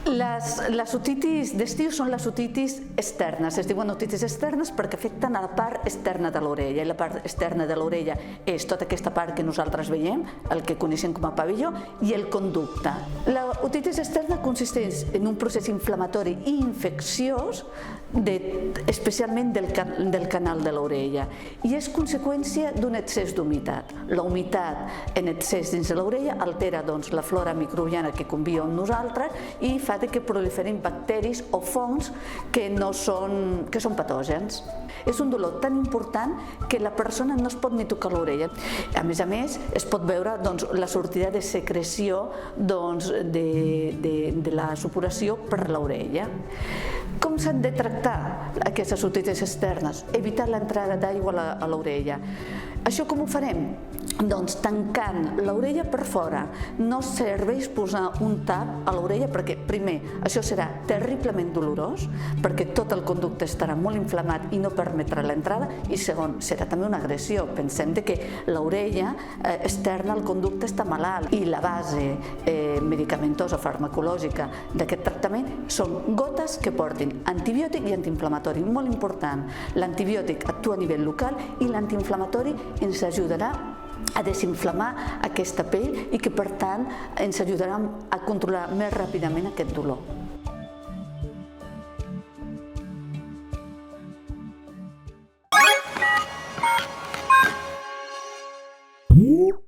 Les otitis d'estiu són les otitis externes, es diuen otitis externes perquè afecten a la part externa de l'orella, i la part externa de l'orella és tota aquesta part que nosaltres veiem, el que coneixem com a pavelló, i el conducte. L'otitis externa consisteix en un procés inflamatori i infecciós, especialment del canal de l'orella, i és conseqüència d'un excés d'humitat. La humitat en excés dins de l'orella altera la flora microbiana que conviu amb nosaltres i fa que proliferin bacteris o fongs que són patògens. És un dolor tan important que la persona no es pot ni tocar l'orella. A més, es pot veure la sortida de secreció de la supuració per l'orella. Com s'han de tractar aquestes otitis externes? Evitar l'entrada d'aigua a l'orella. Això com ho farem? Doncs tancant l'orella per fora. No serveix posar un tap a l'orella perquè, primer, això serà terriblement dolorós, perquè tot el conducte estarà molt inflamat i no permetrà l'entrada, i segon, serà també una agressió. Pensem que l'orella externa, el conducte està malalt, i la base medicamentosa farmacològica d'aquest tractament són gotes que portin antibiòtic i antiinflamatori. Molt important, l'antibiòtic actua a nivell local i l'antiinflamatori ens ajudarà a desinflamar aquesta pell i que per tant ens ajudarà a controlar més ràpidament aquest dolor.